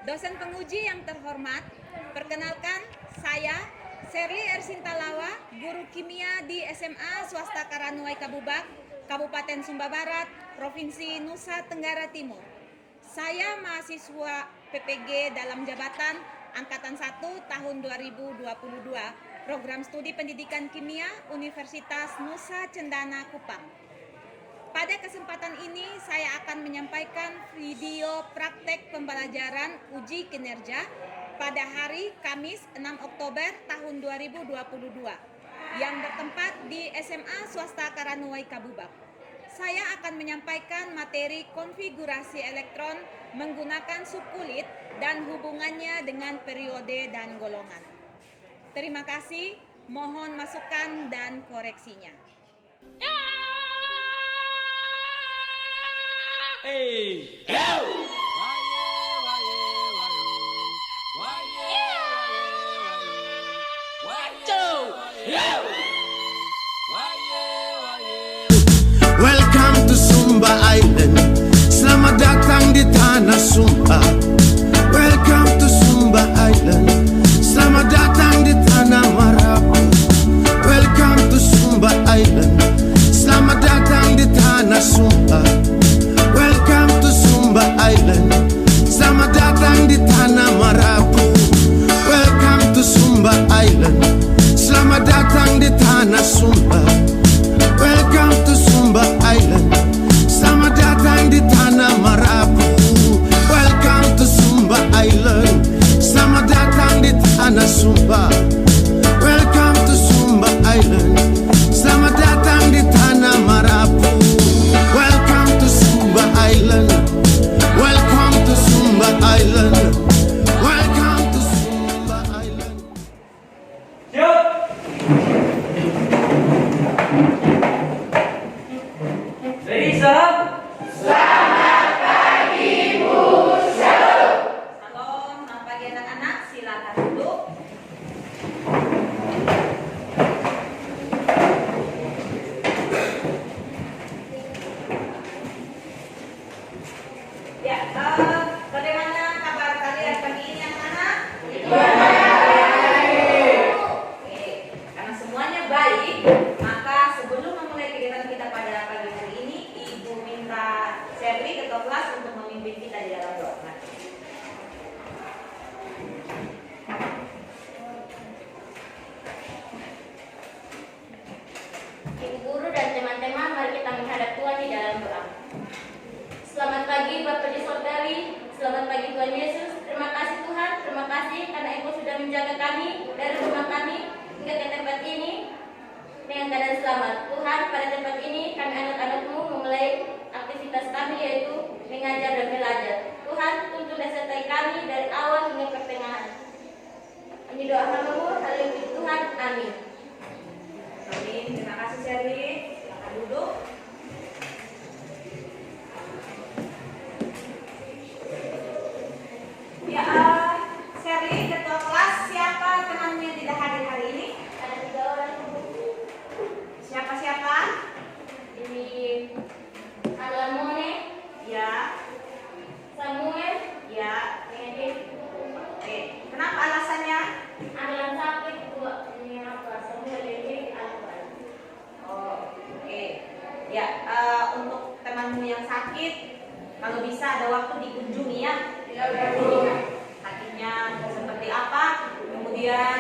Dosen penguji yang terhormat, perkenalkan saya Sherly Ersintalawa, guru kimia di SMA Swasta Karanuai Kabubak, Kabupaten Sumba Barat, Provinsi Nusa Tenggara Timur. Saya mahasiswa PPG dalam jabatan Angkatan 1 tahun 2022, Program Studi Pendidikan Kimia Universitas Nusa Cendana Kupang. Pada kesempatan ini saya akan menyampaikan video praktek pembelajaran uji kinerja pada hari Kamis 6 Oktober tahun 2022 yang bertempat di SMA Swasta Karanuai Kabubak. Saya akan menyampaikan materi konfigurasi elektron menggunakan subkulit dan hubungannya dengan periode dan golongan. Terima kasih, mohon masukan dan koreksinya. Hey, go! Welcome to Sumba Island. Selamat datang di tanah Sumba. Welcome to Sumba Island. Selamat datang di tanah Marapu. Welcome to Sumba Island. Selamat datang di tanah Sumba. Welcome to Sumba Island. Selamat datang di tanah Marapu. Welcome to Sumba Island. Selamat datang di tanah Sumba. Welcome to Sumba Island. Selamat datang di tanah Marapu. Welcome to Sumba Island. Selamat datang di tanah Sumba. Welcome to Sumba Island. Selamat datang di tanah Marapu. Welcome to Sumba Island. Welcome to Sumba Island. Welcome to Sumba Island. Ready, salam? Shalom, selamat pagi anak-anak, silakan duduk. Ya, bagaimana kabar kalian pagi ini anak-anak? Oke, karena semuanya baik, maka sebelum memulai kegiatan kita pada pagi hari ini, Ibu minta Sherly ketua kelas untuk memimpin kita di dalam doa. Ibu guru dan teman-teman, mari kita menghadap Tuhan di dalam doa. Selamat pagi Bapak di Sorgawi, selamat pagi Tuhan Yesus. Terima kasih Tuhan, terima kasih karena Ibu sudah menjaga kami dari rumah kami hingga ke tempat ini dengan keadaan selamat. Tuhan, pada tempat ini kami anak-anak-Mu memulai aktivitas kami yaitu mengajar dan belajar. Tuhan, tuntun dan sertai kami dari awal hingga pertengahan. Ini doa hamba-Mu, haleluya Tuhan, amin. Amin, terima kasih Sherly. Silakan duduk. Ya, Sherly, ketua kelas, siapa temanmu yang tidak hadir hari ini? Ada 3 orang. Siapa-siapa? Ini Alamone, Ya, Samuel, ya. dengan David. Oke, kenapa alasannya? Alam sakit, ini apa? Samuel dan David Alvan. Oh, oke. Ya, untuk temanmu yang sakit, kalau bisa ada waktu dikunjungi ya. Sakitnya seperti apa? Kemudian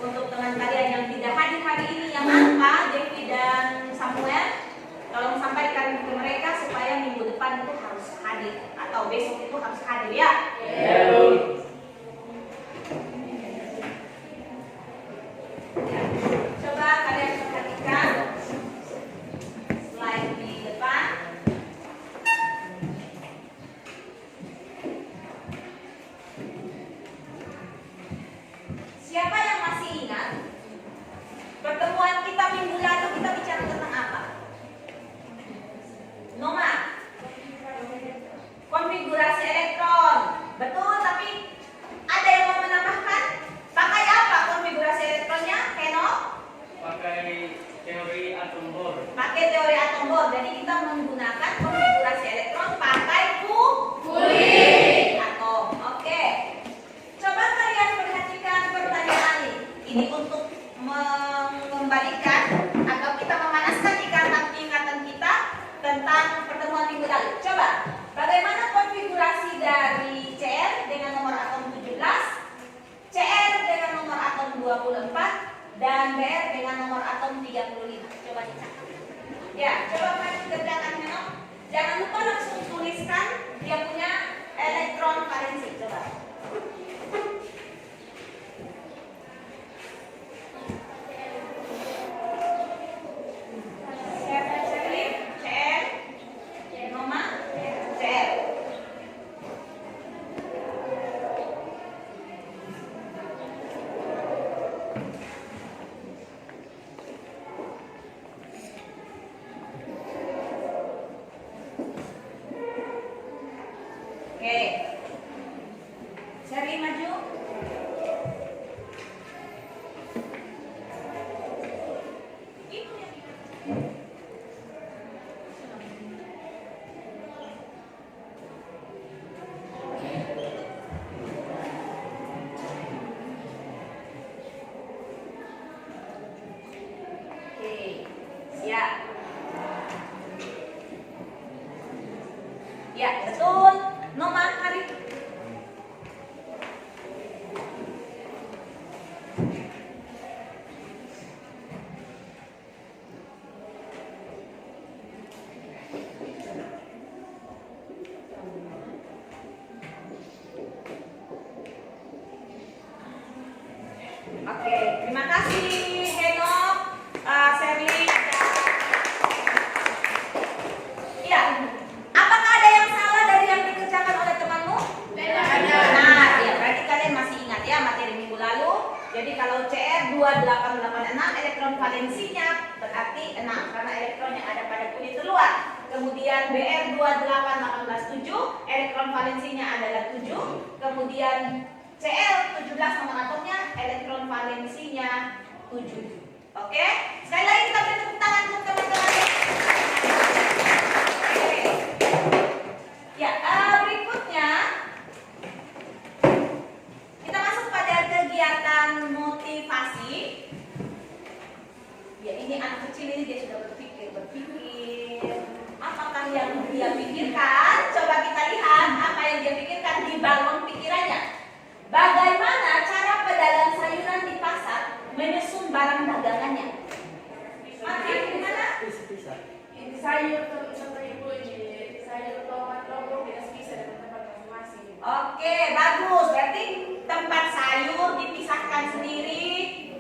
untuk teman kalian yang tidak hadir hari ini yang apa, Devi dan Samuel, tolong sampaikan ke mereka supaya minggu depan itu harus hadir atau besok itu harus hadir ya. Ya. Coba kalian perhatikan slide di depan. Siapa yang masih ingat pertemuan kita minggu lalu kita bicara tentang apa? Noma, konfigurasi elektron. Betul, tapi ada yang mau menambahkan? Pakai apa konfigurasi elektronnya, Keno? Pakai teori atom Bohr. Pakai teori atom Bohr. Jadi kita menggunakan konfigurasi elektron pakai kulit atom. Oke. Ya, coba maju ke belakang Henok. Jangan lupa langsung tuliskan dia punya elektron valensi. Coba. Siapa Shirley? CR? Noma? CR. Oke. Shirley maju. Itu ya. Oke, siap. Ya, betul. Noma, mari. Oke, terima kasih Henok, Shirley. Iya, apakah ada yang salah dari yang dikerjakan oleh temanmu? Tidak ada. Nah, ya berarti kalian masih ingat ya materi minggu lalu. Jadi kalau CR 2886 elektron valensinya berarti 6 karena elektron yang ada pada kulit luar. Kemudian BR 28187 elektron valensinya adalah 7. Kemudian Cl 17 nomor atomnya elektron valensinya 7. Oke? Sekali lagi kita beri tepuk tangan untuk teman-teman. Oke. Ya, berikutnya kita masuk pada kegiatan motivasi. Ya, ini anak kecil ini dia sudah berpikir. Apakah yang dia pikirkan? Coba kita lihat apa yang dia pikirkan, dibangun pikirannya. Bagaimana cara pedagang sayuran di pasar menyusun barang dagangannya? Mari, gimana? Sayur seperti ibu ini, sayur tomat lombok bisa dengan tempat masing-masing. Oke, bagus. Berarti tempat sayur dipisahkan sendiri,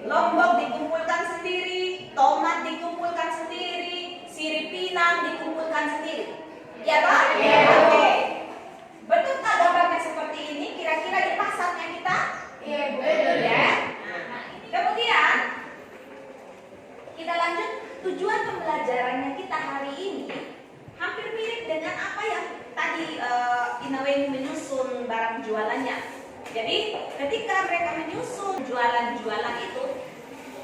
lombok dikumpulkan sendiri, tomat dikumpulkan sendiri, sirip pinang dikumpulkan sendiri. Ya, Pak? Iya. Oke. Betulkah gambarnya seperti ini? Kira-kira di pasarnya kita? Iya, betul. Ya. Kemudian kita lanjut, tujuan pembelajarannya kita hari ini hampir mirip dengan apa yang tadi Inawen menyusun barang jualannya. Jadi ketika mereka menyusun jualan-jualan itu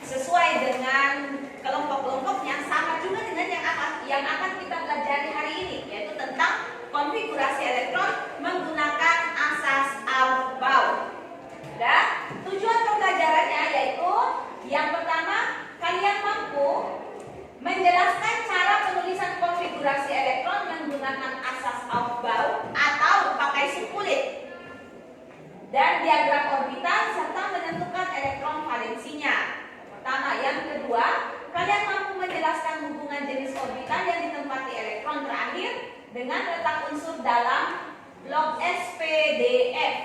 sesuai dengan kelompok-kelompoknya, sama juga dengan yang akan kita pelajari hari ini, yaitu tentang konfigurasi elektron menggunakan asas Aufbau. Dan tujuan pembelajarannya yaitu yang pertama, kalian mampu menjelaskan cara penulisan konfigurasi elektron menggunakan asas Aufbau atau pakai sukulit dan diagram orbital serta menentukan elektron valensinya. Pertama, yang kedua, kalian mampu menjelaskan hubungan jenis orbital yang ditempati elektron terakhir dengan letak unsur dalam log SPDF.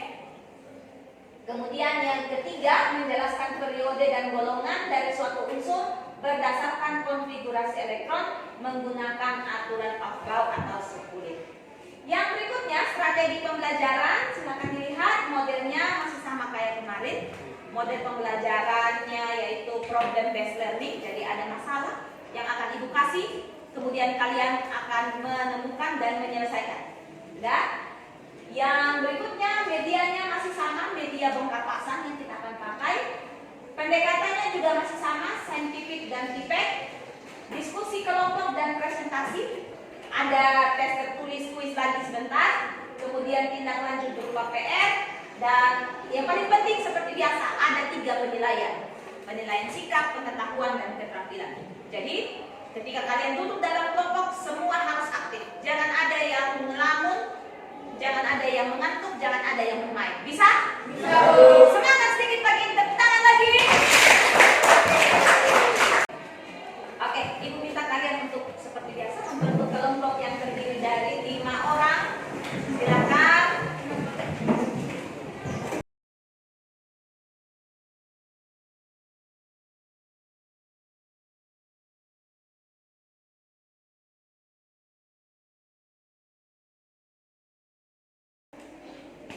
Kemudian yang ketiga, menjelaskan periode dan golongan dari suatu unsur berdasarkan konfigurasi elektron menggunakan aturan Aufbau atau sukulit. Yang berikutnya, strategi pembelajaran. Silakan dilihat, modelnya masih sama kayak kemarin. Model pembelajarannya yaitu problem based learning. Jadi ada masalah yang akan ibu kasih, kemudian kalian akan menemukan dan menyelesaikan. Dan yang berikutnya, medianya masih sama, media bongkar pasang yang kita akan pakai. Pendekatannya juga masih sama, saintifik dan tipek. Diskusi kelompok dan presentasi. Ada tes tertulis kuis lagi sebentar. Kemudian tindak lanjut berupa PR. Dan yang paling penting seperti biasa, ada 3 penilaian. Penilaian sikap, pengetahuan, dan keterampilan. Jadi, ketika kalian duduk dalam kelompok, semua harus aktif. Jangan ada yang ngelamun, jangan ada yang mengantuk, jangan ada yang bermain. Bisa? Bisa. Semangat sedikit bagi tepuk tangan lagi. Oke, ibu minta kalian untuk seperti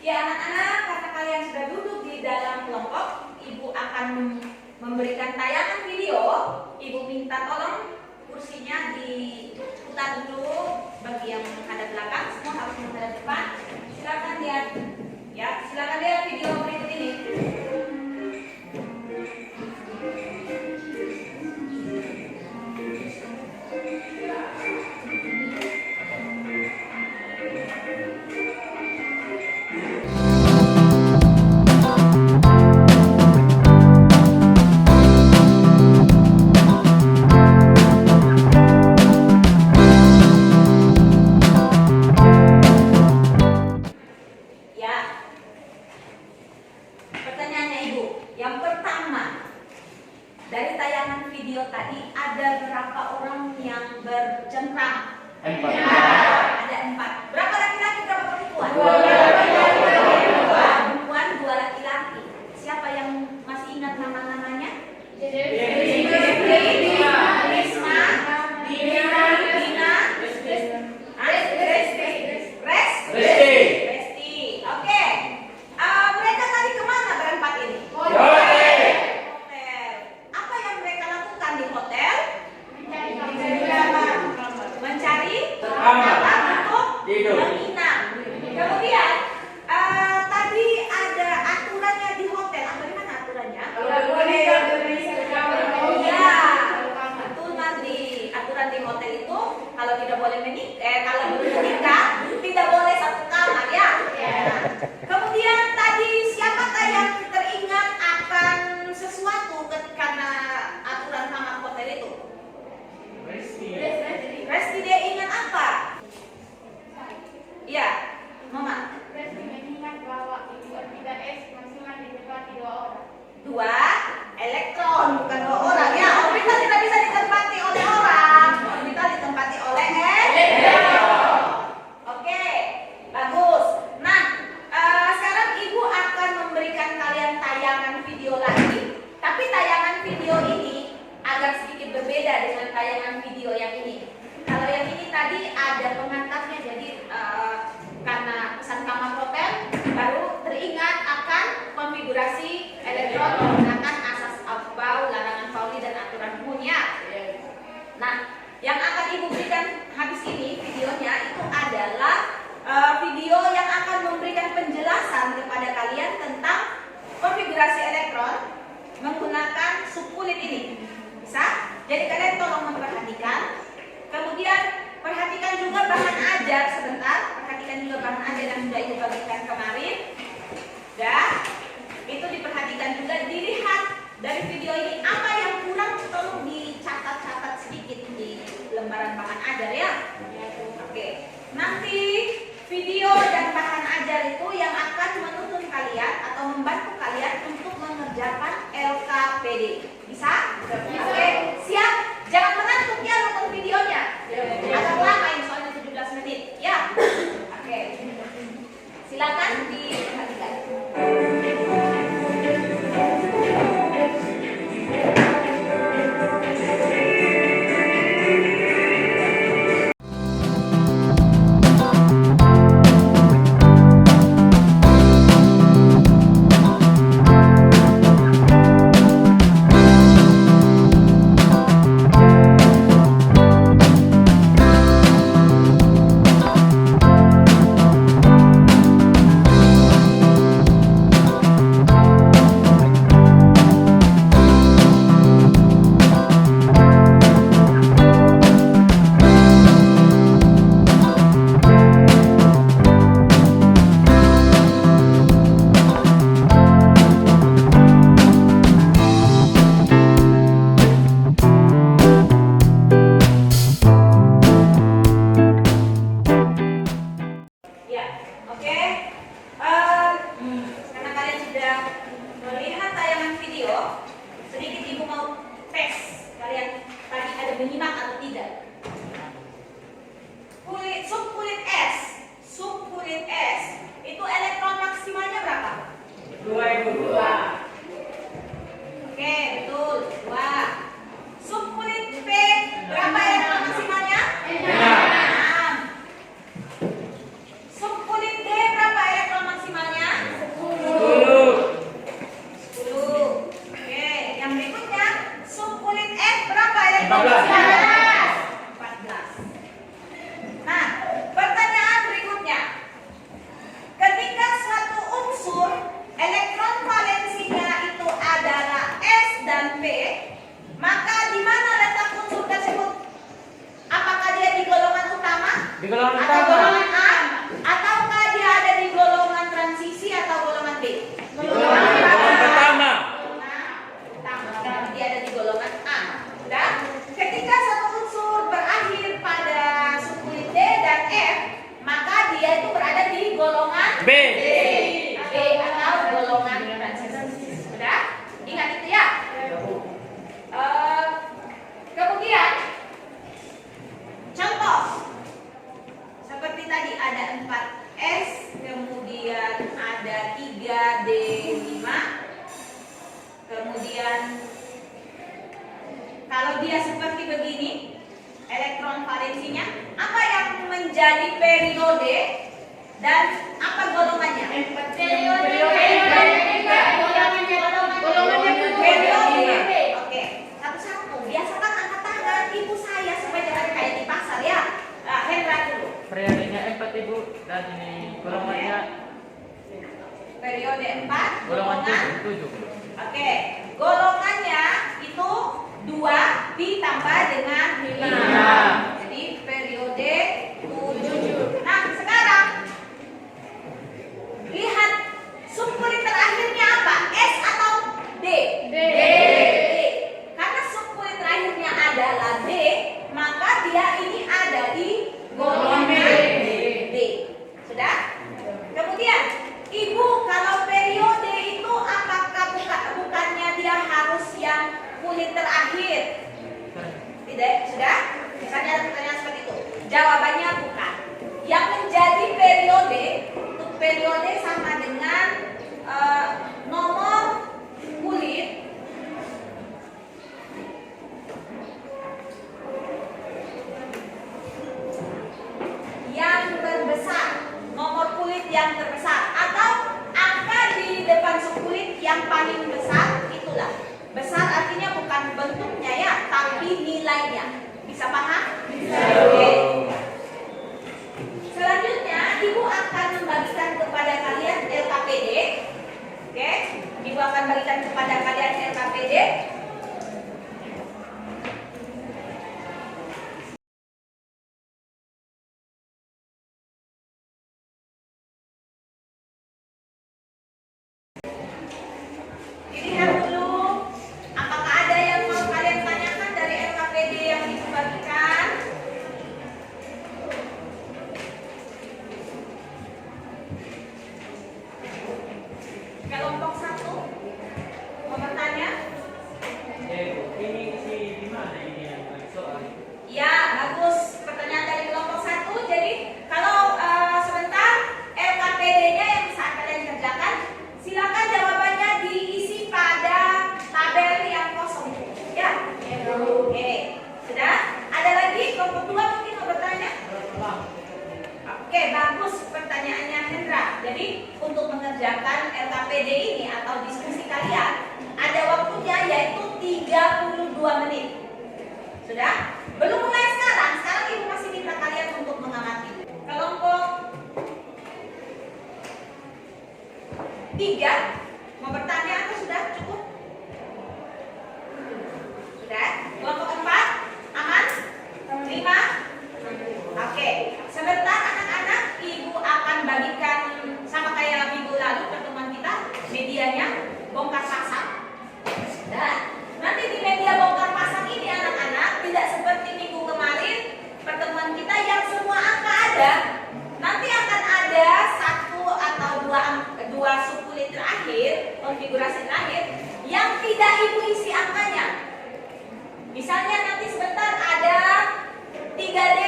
Ya anak-anak, karena kalian sudah duduk di dalam kelompok, Ibu akan memberikan tayangan video. Ibu minta tolong kursinya diputar dulu bagi yang menghadap belakang, semua harus menghadap depan. Silakan lihat, ya silakan lihat video berikut ini. Ya, pertanyaannya Ibu. Yang pertama, dari tayangan video tadi ada berapa orang yang bercengkrama? 4. Ada 4. Berapa laki-laki, berapa perempuan? 2 perempuan, 2 laki-laki. Siapa yang masih ingat nama-namanya? Risma, Dina, Resti. Oke. Mereka tadi kemana berempat ini? Hotel. Apa yang mereka lakukan di hotel? Mencari tempat untuk Tidur. menginap. Kemudian tadi ada aturannya di hotel. Bagaimana aturannya? Iya, betul Mardi. Aturan di hotel itu kalau tidak boleh kalau belum menikah tidak boleh satu kamar ya. Kemudian tadi siapakah yang teringat akan sesuatu karena aturan kamar hotel itu? Resti, dia ingat apa? Iya, Mama. Dua elektron, bukan 2 orang ya. Orbital tidak bisa ditempati oleh orang. Orbital ditempati oleh elektron. Oke, bagus. Nah, sekarang Ibu akan memberikan kalian tayangan video lagi. Tapi tayangan video ini agak sedikit berbeda dengan tayangan video yang ini. Kalau yang ini tadi ada pengantarnya, jadi karena pesan kamar hotel baru teringat akan konfigurasi elektron menggunakan asas Aufbau, larangan Pauli dan aturan umumnya. Nah, yang akan Ibu berikan habis ini videonya itu adalah video yang akan memberikan penjelasan kepada kalian tentang konfigurasi elektron menggunakan subunit ini. Bisa? Jadi kalian tolong memperhatikan. Kemudian perhatikan juga bahan ajar sebentar. Perhatikan juga bahan ajar yang sudah Ibu bagikan kemarin. Dan itu diperhatikan juga, dilihat dari video ini apa yang kurang tolong dicatat-catat sedikit di lembaran bahan ajar ya. Oke. Nanti video dan bahan ajar itu yang akan menuntun kalian atau membantu kalian untuk mengerjakan LKPD. Bisa? Oke. Siap? Jangan mengantuk ya nonton videonya. Agak lama ini soalnya 17 menit. Ya. Oke. Silakan diperhatikan. Di golongan atau pertama. golongan A, ataukah dia ada di golongan transisi atau golongan B? Golongan pertama. Nah, dia ada di golongan A. Dan ketika satu unsur berakhir pada subunit D dan F, maka dia itu berada di golongan B. B atau golongan transisi. Sudah? Ingat itu ya. Kemudian contoh seperti tadi ada 4S, kemudian ada 3D5, kemudian kalau dia seperti begini elektron valensinya, apa yang menjadi periode dan apa golongannya? Periode. Oke, satu-satu. Biasakan angkat tangan ibu saya supaya jangan kayak di pasar ya. Hendra dulu. Periodenya 4 Ibu dan ini golongannya Periode 4, golongan golongan 7. Oke, golongannya itu 2 ditambah dengan 5. Jadi periode 7. Nah, sekarang lihat subkulit terakhirnya apa? S atau D? D. Karena subkulit terakhirnya adalah D, maka dia ini ada di golongan D. Sudah? Kemudian Ibu, kalau periode itu apakah bukannya dia harus yang kulit terakhir? Tidak, sudah? Misalnya ada pertanyaan seperti itu. Jawabannya bukan. Yang menjadi periode, untuk periode sama dengan nomor kulit yang terbesar, nomor kulit yang terbesar, atau angka di depan subkulit yang paling besar, itulah. Besar artinya bukan bentuknya ya, tapi nilainya. Bisa paham? Bisa. Oke. Selanjutnya, Ibu akan membagikan kepada kalian LKPD. Oke, Ibu akan bagikan kepada kalian LKPD. Dilihat dulu, apakah ada yang mau kalian tanyakan dari LKPD yang Ibu bagikan? Kelompok 1 mau bertanya? Ini si di mana ini yang soal? Ya, bagus. Pertanyaan dari kelompok 1. Jadi, kalau sebentar LKPD-nya yang bisa kalian kerjakan, silakan jawabannya diisi pada tabel yang kosong. Ya. Oke. Sudah? Ada lagi kelompok 2 mungkin mau bertanya? Oke, bagus pertanyaannya Hendra. Jadi, untuk mengerjakan LKPD ini atau diskusi kalian, ada waktunya yaitu 32 menit. Sudah? Belum mulai sekarang. Sekarang Ibu masih minta kalian untuk mengamati. Kelompok 3 mau bertanya atau sudah cukup? Sudah? Kelompok 4 aman? 5? Oke. Sebentar anak-anak, Ibu akan bagikan sama kayak minggu lalu pertemuan kita, medianya bongkar pasang. Dan nanti di media bongkar pasang ini anak-anak tidak seperti minggu kemarin pertemuan kita yang semua angka ada. Nanti akan ada 1 atau 2 subkulit terakhir, konfigurasi terakhir yang tidak Ibu isi angkanya. Misalnya nanti sebentar ada 3D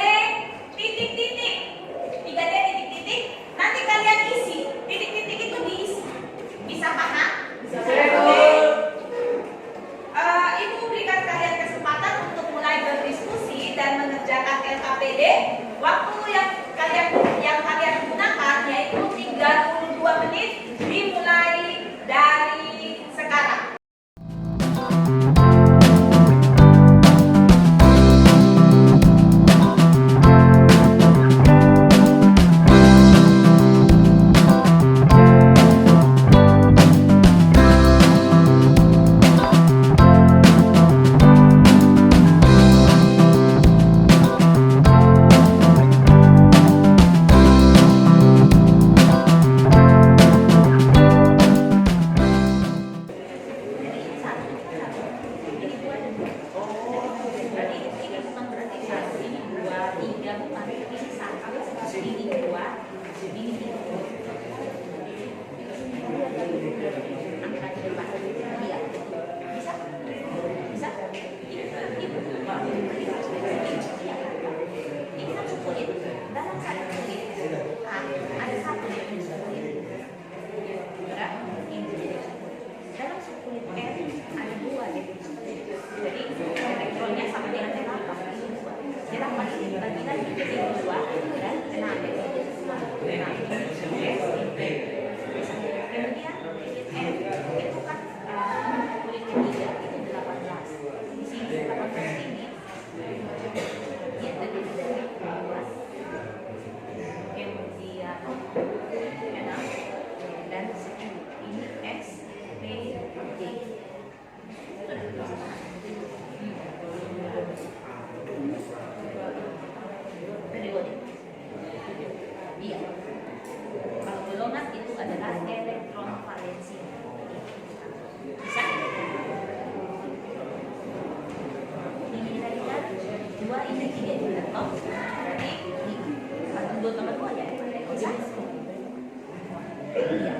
titik-titik. 3D titik-titik, nanti kalian isi. Titik-titik itu diisi. Bisa paham? Bisa. Ibu berikan kalian kesempatan untuk mulai berdiskusi dan mengerjakan LKPD. Waktu yang kalian gunakan yaitu 32 menit dimulai dari sekarang. 3 di laptop. Berarti dua tambah 2 ya. Bisa? Iya.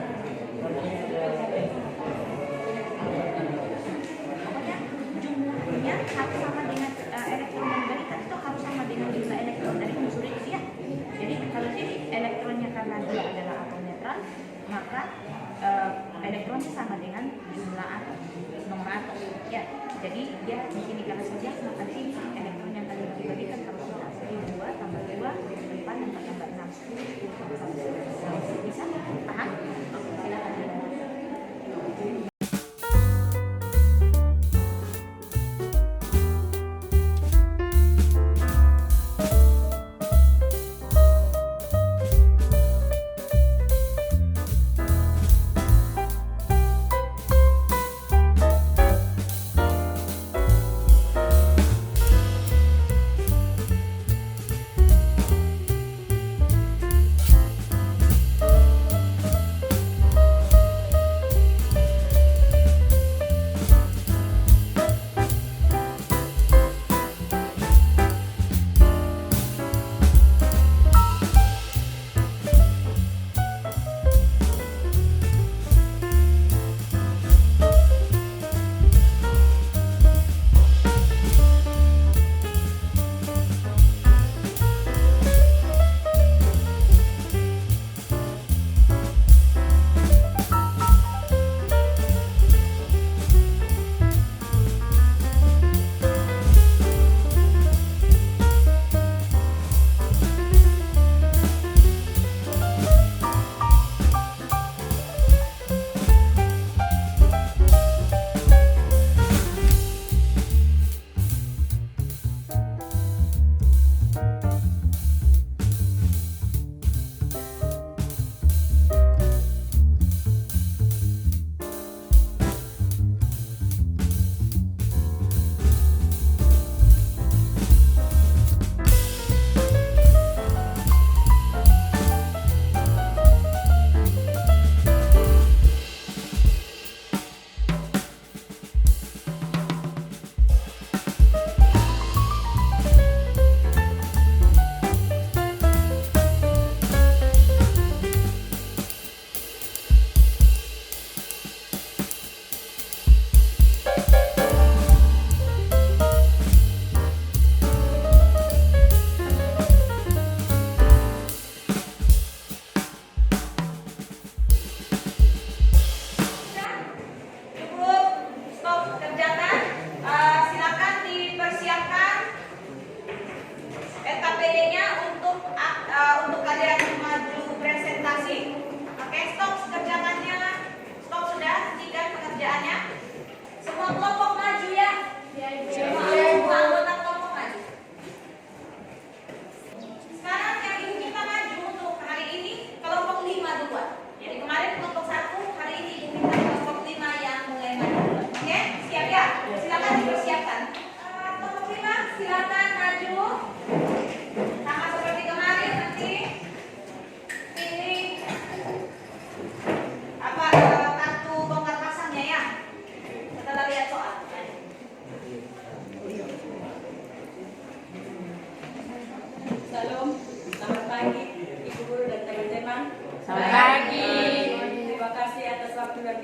Pokoknya jumlahnya harus sama dengan elektron yang diberikan, itu harus sama dengan jumlah elektron dari unsur itu ya. Jadi kalau sini elektronnya karena dia adalah atom netral, maka elektronnya sama dengan jumlah atom, nomor atom ya. Jadi dia di sini karena saja, maka di sini elektron yang tadi diberikan harus sama. Jadi 2 tambah 2 depan 4 tambah 6 10 tambah 1. Bisa? Paham? Oke, silakan dilanjut.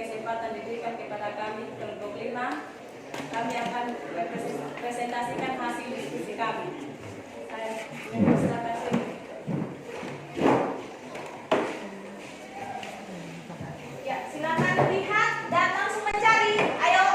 kesempatan diberikan kepada kami kelompok 5. Kami akan presentasikan hasil diskusi kami. Saya silakan sini. Ya, silakan lihat dan langsung mencari. Ayo.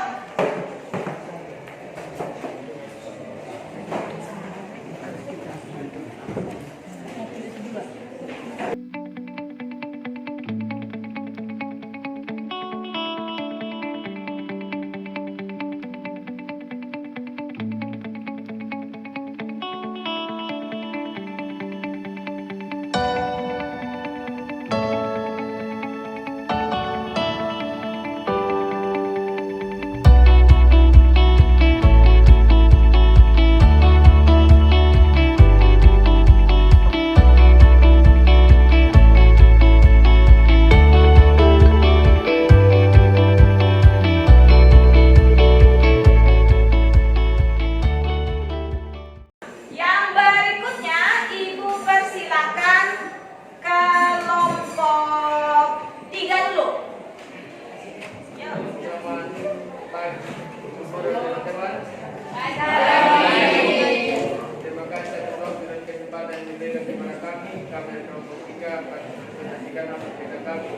kepada kami dari kelompok 3 akan mempresentasikan apa mereka kami.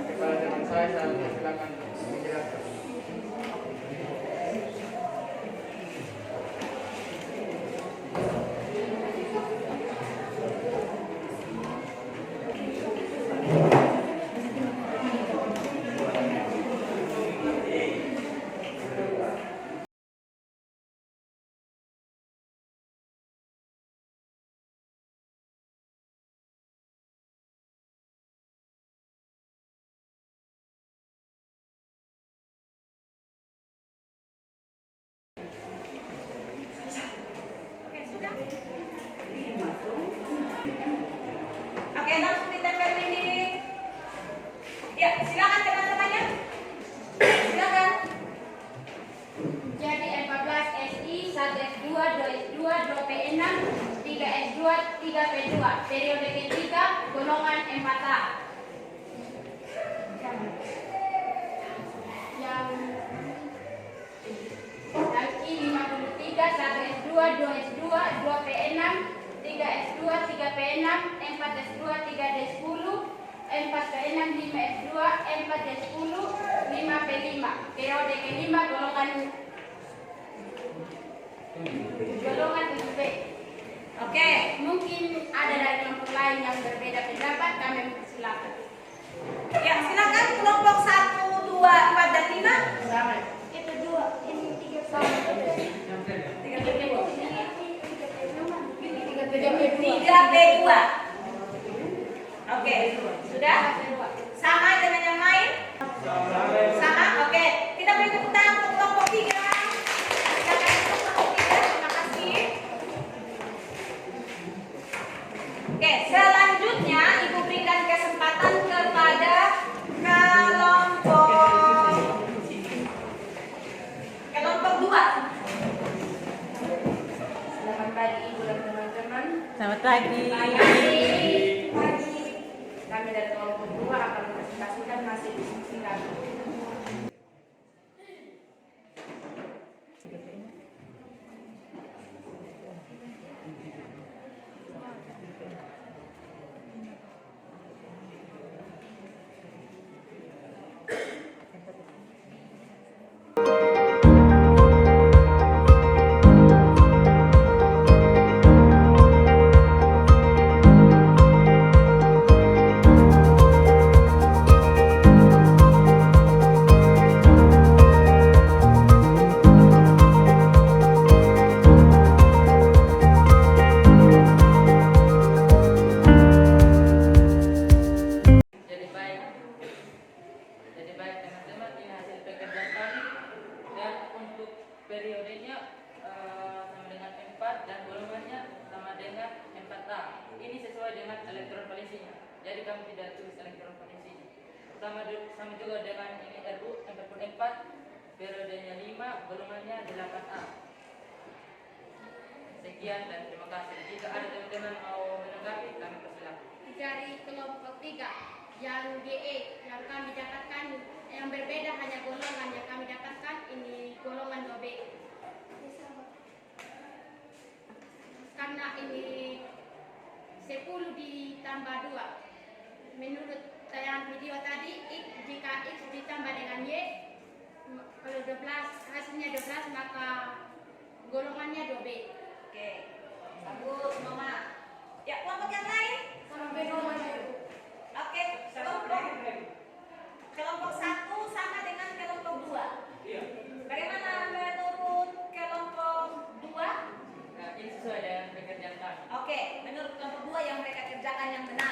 Kepala teman saya silakan menjelaskan. Oke, langsung ditempel dinding. Ya, silakan teman-temannya. Silakan. Jadi 14 SI, 1 S2, 2 S2, 2 P6, 3 S2, 3 P2. Periode ketiga, golongan 4A. Yang I 53, 1 S2, 2 S2, 2 P6, 3 S2, 3 P6, 4 S2, 3 D10, 4 P6, 5 S2, 4 D10, 5 P5. Periode kelima, golongan 7B. Oke. Mungkin ada dari kelompok lain yang berbeda pendapat, kami silakan. Ya, silakan kelompok 1, 2, 4 dan 5. Sama. Itu 2, ini 3 sama. 3P2. Oke, sudah? Sama dengan yang lain? Sama? Oke. Kita beri tepuk tangan untuk kelompok 3. Silakan untuk kelompok 3. Terima kasih. Oke, selanjutnya Ibu berikan kesempatan kepada kelompok 2. Selamat pagi Ibu dan teman-teman. Selamat pagi. Kami dari kelompok 2 akan mempresentasikan hasil diskusi kami. Jadi baik teman-teman, ini hasil pekerjaan kami dan untuk periodenya sama dengan 4 dan golongannya sama dengan 4A. Ini sesuai dengan elektron valisinya. Jadi kami tidak tulis elektron valisinya. Sama juga dengan ini RU 44, periodenya 5, golongannya 8A. Sekian dan terima kasih. Jika ada teman-teman mau menanggapi, kami persilakan. Dari kelompok 3 yang DE yang kami dapatkan yang berbeda hanya golongan yang kami dapatkan ini golongan 2B karena ini 10 ditambah 2 menurut tayangan video tadi jika X ditambah dengan Y kalau 12 hasilnya 12 maka golongannya 2B. Oke. Bagus, Mama. Ya, kelompok yang lain? Sama B golongannya. Oke, kelompok 1 sama dengan kelompok 2. Iya. Bagaimana menurut kelompok 2? Nah, ini sesuai dengan pekerjaan kami. Oke, menurut kelompok 2 yang mereka kerjakan yang benar